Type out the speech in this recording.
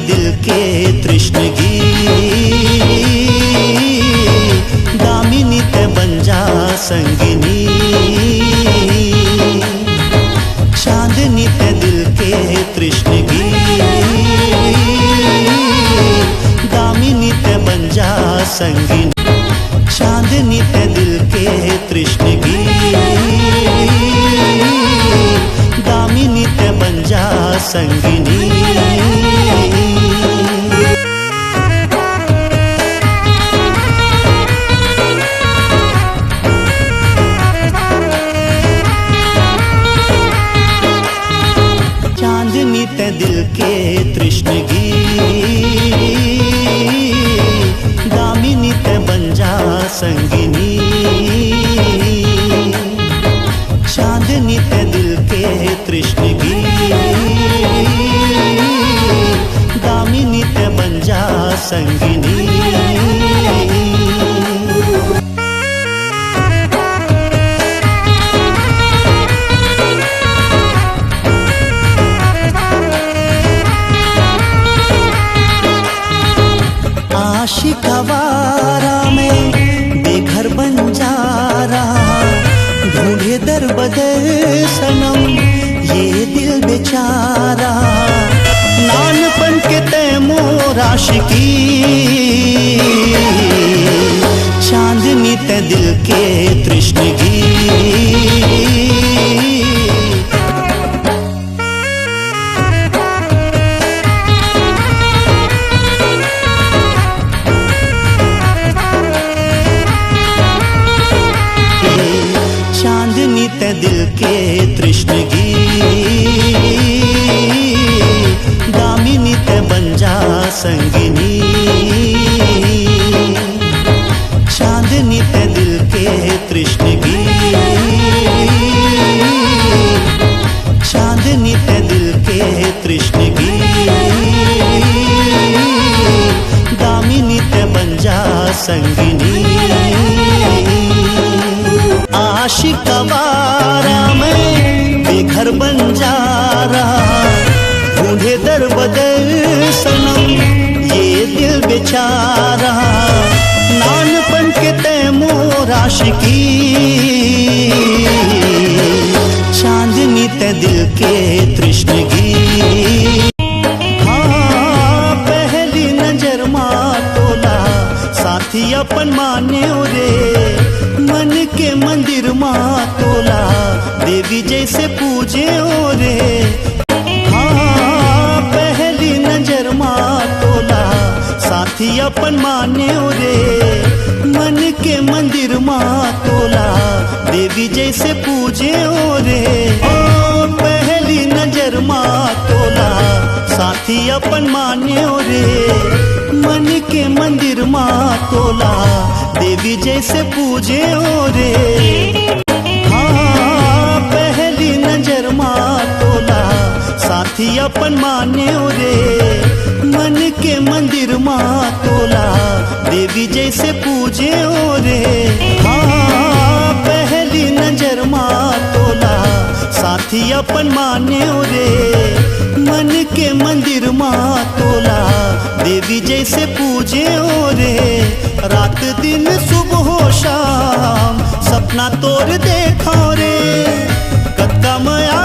दिल के तृष्णगी, दामिनी ते बन जा संगिनी। चांदनी ते दिल के तृष्णगी, दामिनी ते बन जा संगिनी। चांदनी ते दिल के तृष्णगी, दामिनी ते बन जा संगिनी। चांदनी ते दिल के तृष्णगी, दामिनी ते बन जा संगिनी। चांदनी ते दिल के तृष्णगी, दामिनी ते बन जा संगिनी। आशिकवारा में बेघर बन जा रहा, ढूंढे दर बदर सनम ये दिल बेचारा। नानपन के तैमूर आशिकी, चांदनी ते दिल के तृष्णगी। चांदनी ते दिल के तृष्णगी, दामिनी ते बन जा संगिनी। चांदनी ते दिल के तृष्णगी, चांदनी ते दिल के तृष्णगी, दामिनी ते बन जा संगिनी। आशिकवारा में बेघर बन जा रहा, ढूंढे दर बदर सनम ये दिल बेचारा। नानपन के तैमूर आशिकी, चांदनी ते दिल के तृष्णगी। हाँ पहली नजर माँ तोला, साथी अपन माने रे। मन के मंदिर माँ तोला, देवी जैसे पूजे ओ रे। हाँ पहली नजर माँ तोला, साथी अपन माने रे। मन के मंदिर माँ तोला, देवी जैसे पूजे ओ रे। ओ पहली नजर माँ तोला, साथी अपन माने रे। मन के मंदिर माँ तोला, देवी जैसे पूजे ओ रे। हाँ पहली नजर माँ तोला, साथी अपन माने रे। मन के मंदिर माँ तोला, देवी जैसे पूजे ओ रे। हाँ पहली नजर माँ तोला, साथी अपन माने रे। मन के मंदिर माँ तोला, देवी जैसे पूजे ओ रे। रात दिन सुबह हो शाम, सपना तोर देखा रे। कत्ता मया